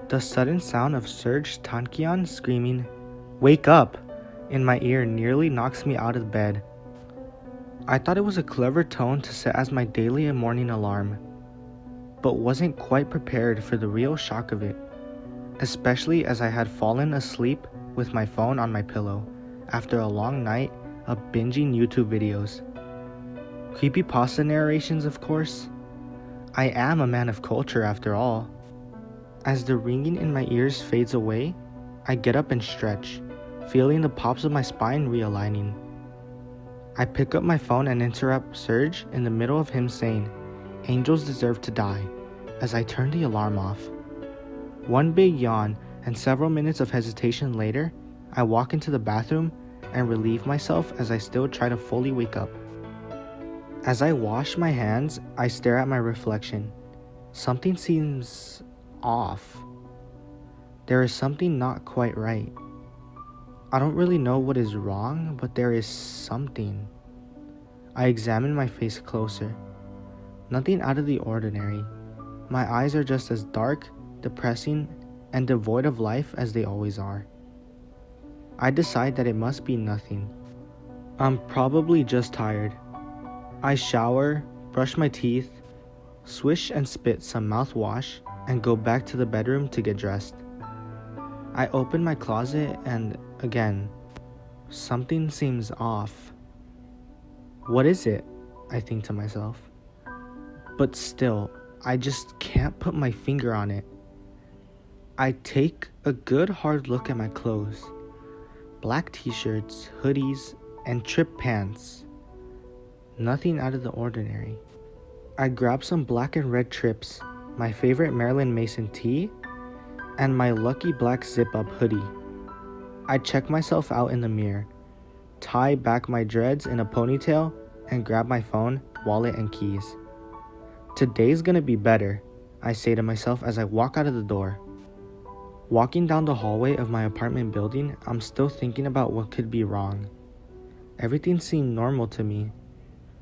The sudden sound of Serge Tankian screaming, "Wake up!" in my ear nearly knocks me out of bed. I thought it was a clever tone to set as my daily and morning alarm, but wasn't quite prepared for the real shock of it, especially as I had fallen asleep with my phone on my pillow after a long night of binging YouTube videos. Creepypasta narrations, of course. I am a man of culture after all. As the ringing in my ears fades away, I get up and stretch, feeling the pops of my spine realigning. I pick up my phone and interrupt Serge in the middle of him saying, "Angels deserve to die," as I turn the alarm off. One big yawn and several minutes of hesitation later, I walk into the bathroom and relieve myself as I still try to fully wake up. As I wash my hands, I stare at my reflection. Something seems off. There is something not quite right. I don't really know what is wrong, but there is something. I examine my face closer. Nothing out of the ordinary. My eyes are just as dark, depressing, and devoid of life as they always are. I decide that it must be nothing. I'm probably just tired. I shower, brush my teeth, swish and spit some mouthwash, and go back to the bedroom to get dressed. I open my closet and, again, something seems off. What is it? I think to myself. But still, I just can't put my finger on it. I take a good hard look at my clothes. Black t-shirts, hoodies, and trip pants. Nothing out of the ordinary. I grab some black and red trips, my favorite Marilyn Mason tee, and my lucky black zip-up hoodie. I check myself out in the mirror, tie back my dreads in a ponytail, and grab my phone, wallet, and keys. Today's gonna be better, I say to myself as I walk out of the door. Walking down the hallway of my apartment building, I'm still thinking about what could be wrong. Everything seemed normal to me,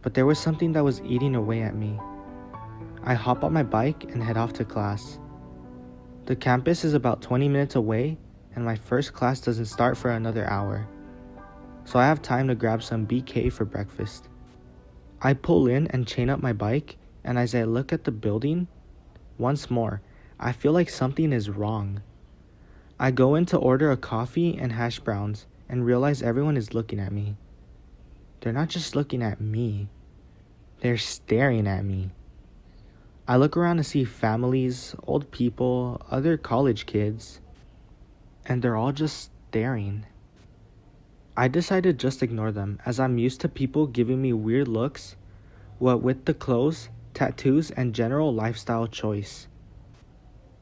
but there was something that was eating away at me. I hop on my bike and head off to class. The campus is about 20 minutes away, and my first class doesn't start for another hour, so I have time to grab some BK for breakfast. I pull in and chain up my bike, and as I look at the building, once more, I feel like something is wrong. I go in to order a coffee and hash browns and realize everyone is looking at me. They're not just looking at me, they're staring at me. I look around to see families, old people, other college kids, and they're all just staring. I decide to just ignore them as I'm used to people giving me weird looks, what with the clothes, tattoos, and general lifestyle choice.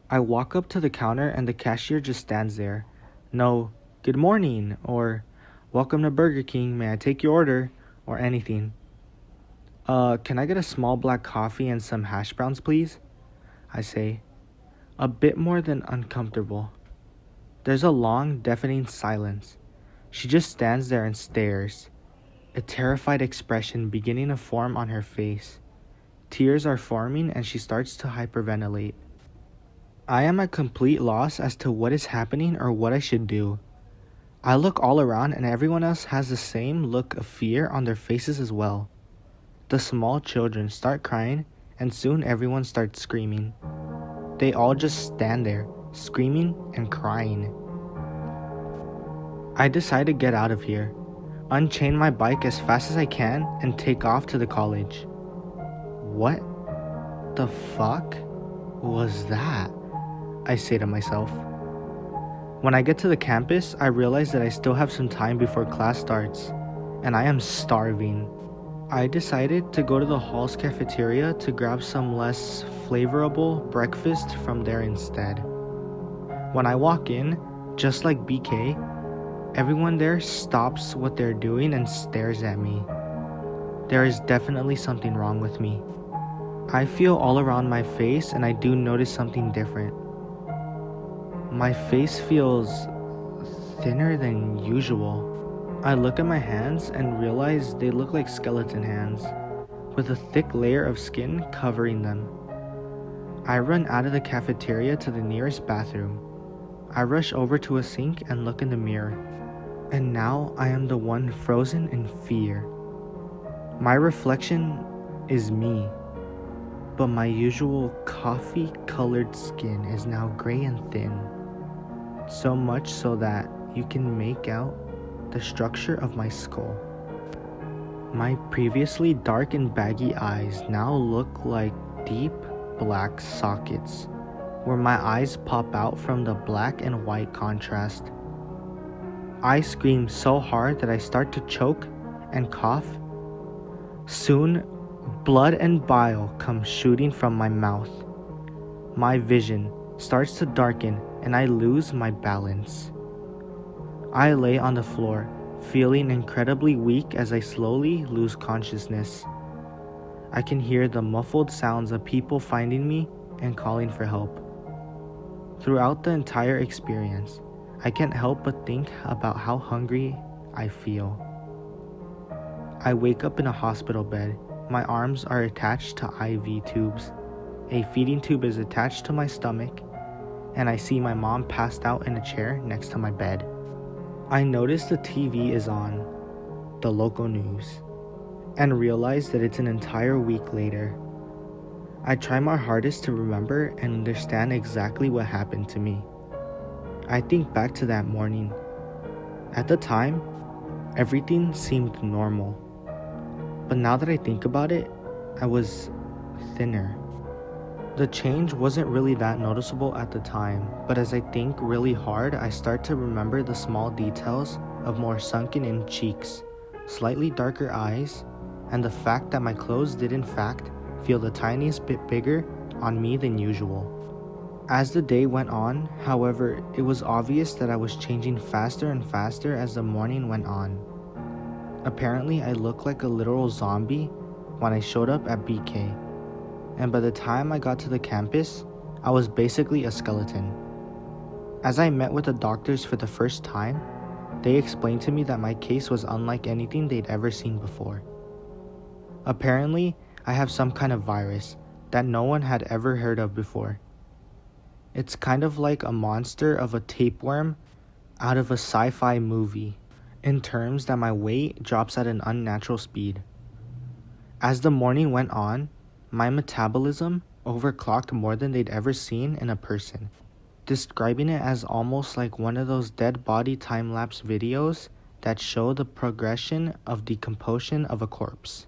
I walk up to the counter and the cashier just stands there. No, "Good morning," or "Welcome to Burger King, may I take your order?" or anything. Can I get a small black coffee and some hash browns, please?" I say, a bit more than uncomfortable. There's a long, deafening silence. She just stands there and stares, a terrified expression beginning to form on her face. Tears are forming and she starts to hyperventilate. I am at complete loss as to what is happening or what I should do. I look all around and everyone else has the same look of fear on their faces as well. The small children start crying and soon everyone starts screaming. They all just stand there, screaming and crying. I decide to get out of here, unchain my bike as fast as I can, and take off to the college. What the fuck was that? I say to myself. When I get to the campus, I realize that I still have some time before class starts, and I am starving. I decided to go to the hall's cafeteria to grab some less flavorful breakfast from there instead. When I walk in, just like BK, everyone there stops what they're doing and stares at me. There is definitely something wrong with me. I feel all around my face and I do notice something different. My face feels thinner than usual. I look at my hands and realize they look like skeleton hands, with a thick layer of skin covering them. I run out of the cafeteria to the nearest bathroom. I rush over to a sink and look in the mirror. And now I am the one frozen in fear. My reflection is me, but my usual coffee-colored skin is now gray and thin. So much so that you can make out the structure of my skull. My previously dark and baggy eyes now look like deep black sockets, where my eyes pop out from the black and white contrast. I scream so hard that I start to choke and cough. Soon, blood and bile come shooting from my mouth. My vision starts to darken and I lose my balance. I lay on the floor, feeling incredibly weak as I slowly lose consciousness. I can hear the muffled sounds of people finding me and calling for help. Throughout the entire experience, I can't help but think about how hungry I feel. I wake up in a hospital bed. My arms are attached to IV tubes. A feeding tube is attached to my stomach, and I see my mom passed out in a chair next to my bed. I notice the TV is on, the local news, and realize that it's an entire week later. I try my hardest to remember and understand exactly what happened to me. I think back to that morning. At the time, everything seemed normal. But now that I think about it, I was thinner. The change wasn't really that noticeable at the time, but as I think really hard, I start to remember the small details of more sunken in cheeks, slightly darker eyes, and the fact that my clothes did in fact feel the tiniest bit bigger on me than usual. As the day went on, however, it was obvious that I was changing faster and faster as the morning went on. Apparently, I looked like a literal zombie when I showed up at BK, and by the time I got to the campus, I was basically a skeleton. As I met with the doctors for the first time, they explained to me that my case was unlike anything they'd ever seen before. Apparently, I have some kind of virus that no one had ever heard of before. It's kind of like a monster of a tapeworm out of a sci-fi movie, in terms that my weight drops at an unnatural speed. As the morning went on, my metabolism overclocked more than they'd ever seen in a person, describing it as almost like one of those dead body time-lapse videos that show the progression of decomposition of a corpse.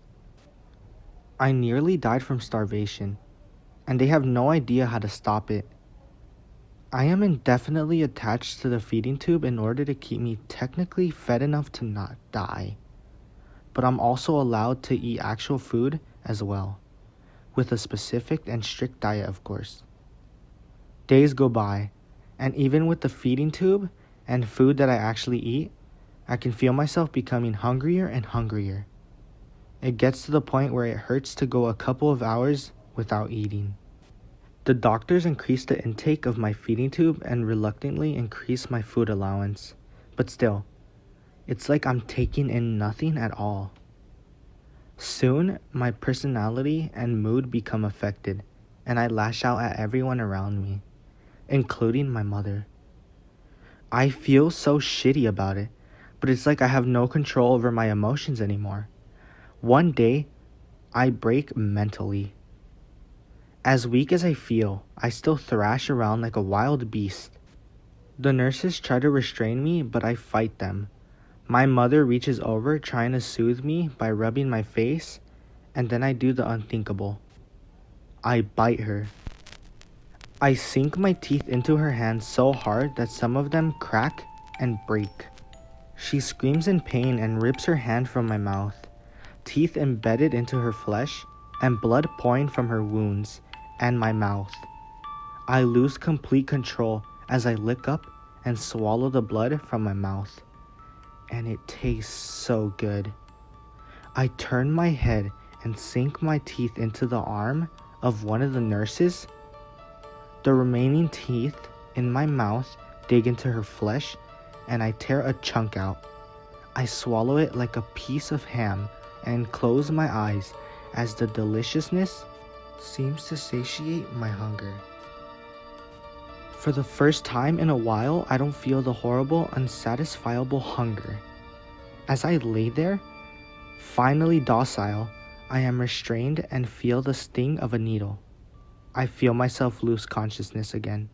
I nearly died from starvation, and they have no idea how to stop it. I am indefinitely attached to the feeding tube in order to keep me technically fed enough to not die. But I'm also allowed to eat actual food as well, with a specific and strict diet, of course. Days go by, and even with the feeding tube and food that I actually eat, I can feel myself becoming hungrier and hungrier. It gets to the point where it hurts to go a couple of hours without eating. The doctors increased the intake of my feeding tube and reluctantly increased my food allowance, but still, it's like I'm taking in nothing at all. Soon, my personality and mood become affected, and I lash out at everyone around me, including my mother. I feel so shitty about it, but it's like I have no control over my emotions anymore. One day, I break mentally. As weak as I feel, I still thrash around like a wild beast. The nurses try to restrain me, but I fight them. My mother reaches over, trying to soothe me by rubbing my face, and then I do the unthinkable. I bite her. I sink my teeth into her hands so hard that some of them crack and break. She screams in pain and rips her hand from my mouth, teeth embedded into her flesh, and blood pouring from her wounds and my mouth. I lose complete control as I lick up and swallow the blood from my mouth, and it tastes so good. I turn my head and sink my teeth into the arm of one of the nurses. The remaining teeth in my mouth dig into her flesh, and I tear a chunk out. I swallow it like a piece of ham and close my eyes as the deliciousness seems to satiate my hunger. For the first time in a while, I don't feel the horrible, unsatisfiable hunger. As I lay there, finally docile, I am restrained and feel the sting of a needle. I feel myself lose consciousness again,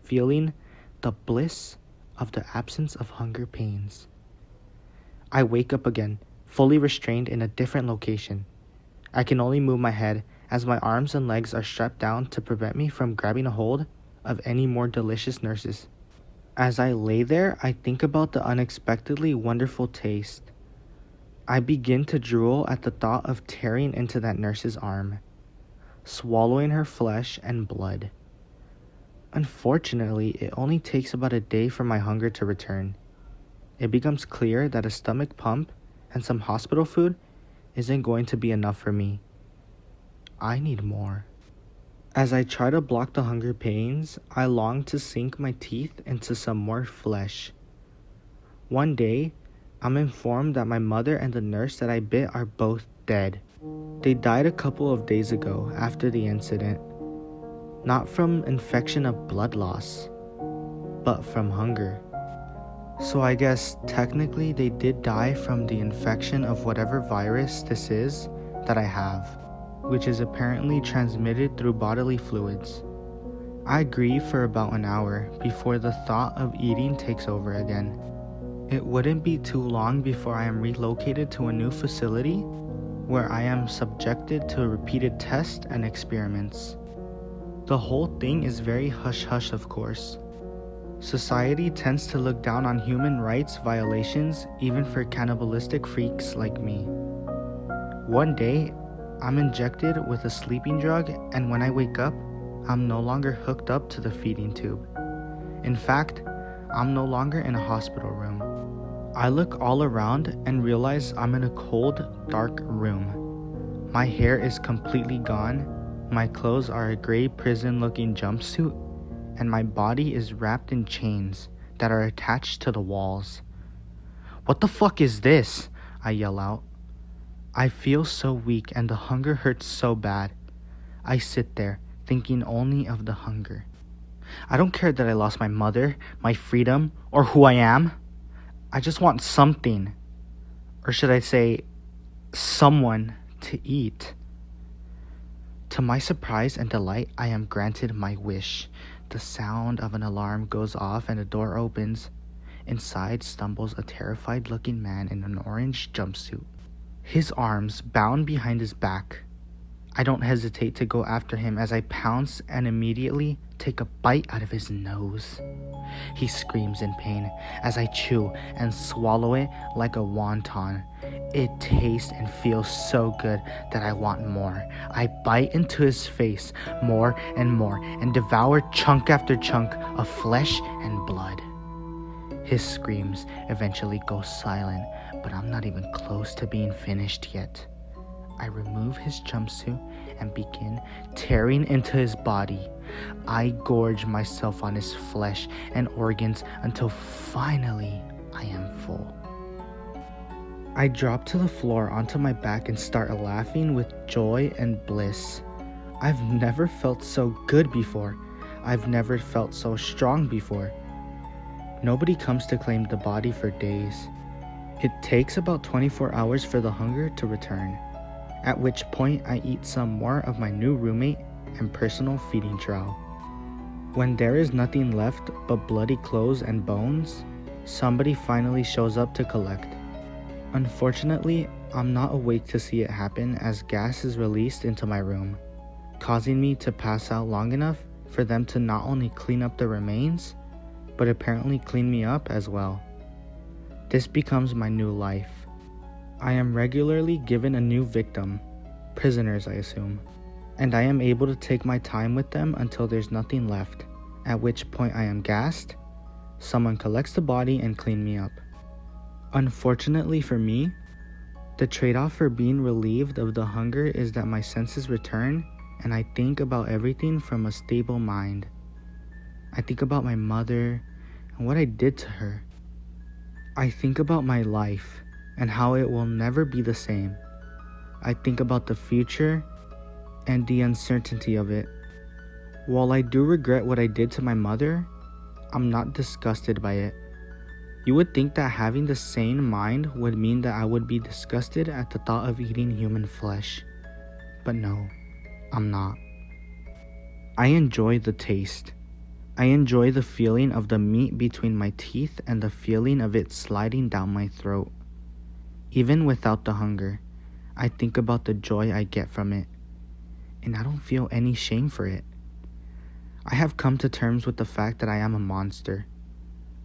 feeling the bliss of the absence of hunger pains. I wake up again, fully restrained in a different location. I can only move my head as my arms and legs are strapped down to prevent me from grabbing a hold of any more delicious nurses. As I lay there, I think about the unexpectedly wonderful taste. I begin to drool at the thought of tearing into that nurse's arm, swallowing her flesh and blood. Unfortunately, it only takes about a day for my hunger to return. It becomes clear that a stomach pump and some hospital food isn't going to be enough for me. I need more. As I try to block the hunger pains, I long to sink my teeth into some more flesh. One day, I'm informed that my mother and the nurse that I bit are both dead. They died a couple of days ago after the incident. Not from infection of blood loss, but from hunger. So I guess technically they did die from the infection of whatever virus this is that I have, which is apparently transmitted through bodily fluids. I grieve for about an hour before the thought of eating takes over again. It wouldn't be too long before I am relocated to a new facility where I am subjected to repeated tests and experiments. The whole thing is very hush-hush, of course. Society tends to look down on human rights violations even for cannibalistic freaks like me. One day, I'm injected with a sleeping drug, and when I wake up, I'm no longer hooked up to the feeding tube. In fact, I'm no longer in a hospital room. I look all around and realize I'm in a cold, dark room. My hair is completely gone, my clothes are a gray prison-looking jumpsuit, and my body is wrapped in chains that are attached to the walls. "What the fuck is this?" I yell out. I feel so weak and the hunger hurts so bad. I sit there, thinking only of the hunger. I don't care that I lost my mother, my freedom, or who I am. I just want something, or should I say, someone to eat. To my surprise and delight, I am granted my wish. The sound of an alarm goes off and a door opens. Inside stumbles a terrified-looking man in an orange jumpsuit, his arms bound behind his back. I don't hesitate to go after him as I pounce and immediately take a bite out of his nose. He screams in pain as I chew and swallow it like a wonton. It tastes and feels so good that I want more. I bite into his face more and devour chunk after chunk of flesh and blood. His screams eventually go silent, but I'm not even close to being finished yet. I remove his jumpsuit and begin tearing into his body. I gorge myself on his flesh and organs until finally I am full. I drop to the floor onto my back and start laughing with joy and bliss. I've never felt so good before. I've never felt so strong before. Nobody comes to claim the body for days. It takes about 24 hours for the hunger to return, at which point I eat some more of my new roommate and personal feeding trowel. When there is nothing left but bloody clothes and bones, somebody finally shows up to collect. Unfortunately, I'm not awake to see it happen as gas is released into my room, causing me to pass out long enough for them to not only clean up the remains, but apparently clean me up as well. This becomes my new life. I am regularly given a new victim, prisoners I assume, and I am able to take my time with them until there's nothing left, at which point I am gassed, someone collects the body and clean me up. Unfortunately for me, the trade-off for being relieved of the hunger is that my senses return and I think about everything from a stable mind. I think about my mother and what I did to her. I think about my life and how it will never be the same. I think about the future and the uncertainty of it. While I do regret what I did to my mother, I'm not disgusted by it. You would think that having the sane mind would mean that I would be disgusted at the thought of eating human flesh. But no, I'm not. I enjoy the taste. I enjoy the feeling of the meat between my teeth and the feeling of it sliding down my throat. Even without the hunger, I think about the joy I get from it, and I don't feel any shame for it. I have come to terms with the fact that I am a monster.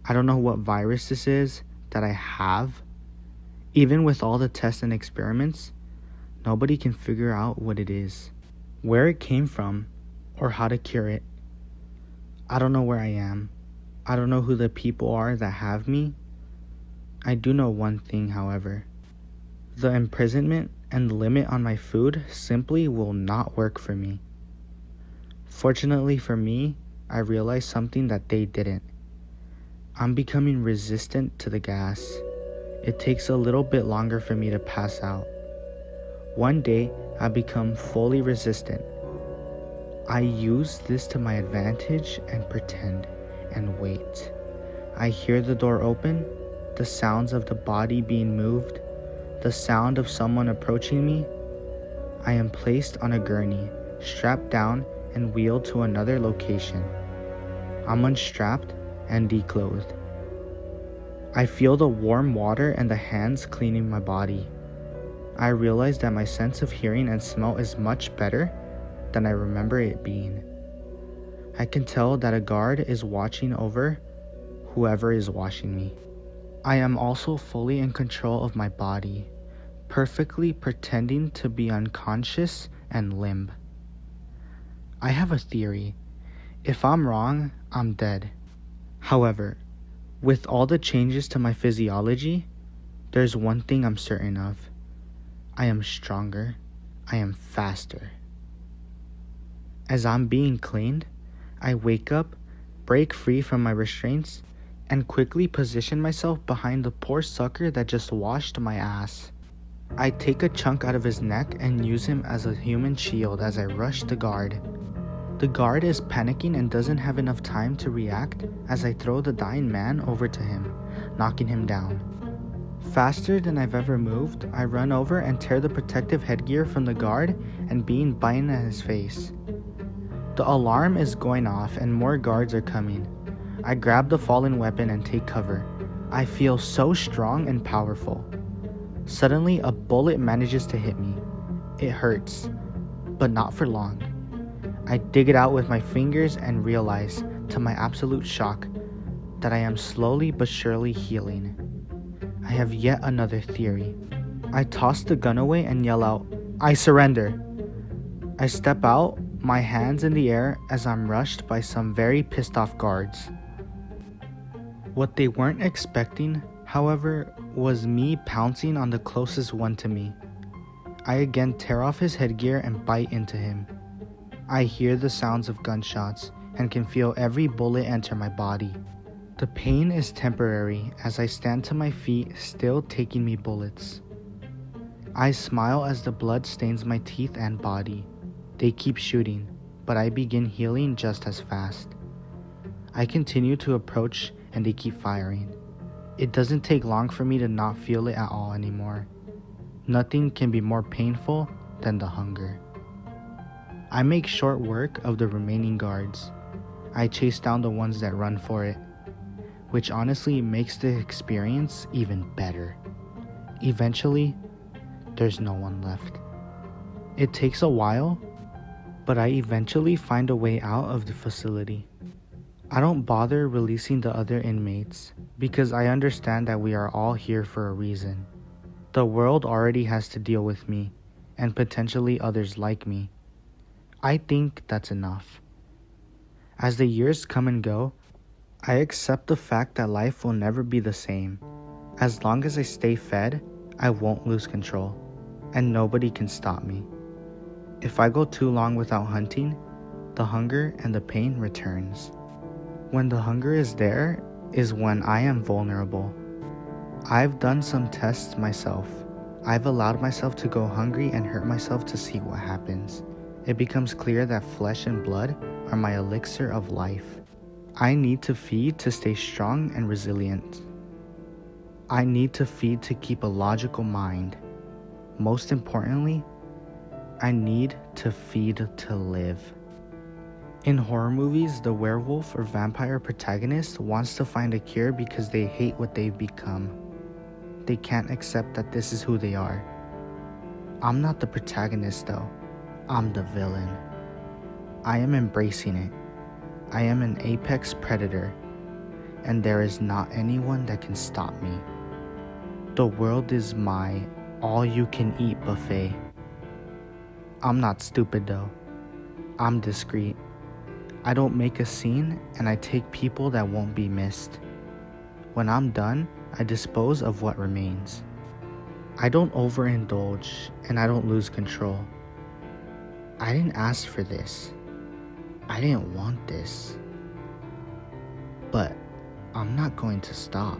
I don't know what virus this is that I have. Even with all the tests and experiments, nobody can figure out what it is, where it came from, or how to cure it. I don't know where I am. I don't know who the people are that have me. I do know one thing, however. The imprisonment and limit on my food simply will not work for me. Fortunately for me, I realized something that they didn't. I'm becoming resistant to the gas. It takes a little bit longer for me to pass out. One day, I become fully resistant. I use this to my advantage and pretend and wait. I hear the door open, the sounds of the body being moved, the sound of someone approaching me. I am placed on a gurney, strapped down and wheeled to another location. I'm unstrapped and declothed. I feel the warm water and the hands cleaning my body. I realize that my sense of hearing and smell is much better than I remember it being. I can tell that a guard is watching over whoever is washing me. I am also fully in control of my body, perfectly pretending to be unconscious and limp. I have a theory. If I'm wrong, I'm dead. However, with all the changes to my physiology, there's one thing I'm certain of. I am stronger. I am faster. As I'm being cleaned, I wake up, break free from my restraints, and quickly position myself behind the poor sucker that just washed my ass. I take a chunk out of his neck and use him as a human shield as I rush the guard. The guard is panicking and doesn't have enough time to react as I throw the dying man over to him, knocking him down. Faster than I've ever moved, I run over and tear the protective headgear from the guard and being biting at his face. The alarm is going off and more guards are coming. I grab the fallen weapon and take cover. I feel so strong and powerful. Suddenly, a bullet manages to hit me. It hurts, but not for long. I dig it out with my fingers and realize, to my absolute shock, that I am slowly but surely healing. I have yet another theory. I toss the gun away and yell out, "I surrender!" I step out, my hands in the air as I'm rushed by some very pissed off guards. What they weren't expecting, however, was me pouncing on the closest one to me. I again tear off his headgear and bite into him. I hear the sounds of gunshots and can feel every bullet enter my body. The pain is temporary as I stand to my feet, still taking me bullets. I smile as the blood stains my teeth and body. They keep shooting, but I begin healing just as fast. I continue to approach and they keep firing. It doesn't take long for me to not feel it at all anymore. Nothing can be more painful than the hunger. I make short work of the remaining guards. I chase down the ones that run for it, which honestly makes the experience even better. Eventually, there's no one left. It takes a while, but I eventually find a way out of the facility. I don't bother releasing the other inmates because I understand that we are all here for a reason. The world already has to deal with me and potentially others like me. I think that's enough. As the years come and go, I accept the fact that life will never be the same. As long as I stay fed, I won't lose control, and nobody can stop me. If I go too long without hunting, the hunger and the pain returns. When the hunger is there is when I am vulnerable. I've done some tests myself. I've allowed myself to go hungry and hurt myself to see what happens. it becomes clear that flesh and blood are my elixir of life. I need to feed to stay strong and resilient. I need to feed to keep a logical mind. Most importantly, I need to feed to live. In horror movies, the werewolf or vampire protagonist wants to find a cure because they hate what they've become. They can't accept that this is who they are. I'm not the protagonist though. I'm the villain. I am embracing it. I am an apex predator, and there is not anyone that can stop me. The world is my all-you-can-eat buffet. I'm not stupid though. I'm discreet. I don't make a scene, and I take people that won't be missed. When I'm done, I dispose of what remains. I don't overindulge, and I don't lose control. I didn't ask for this. I didn't want this. But I'm not going to stop.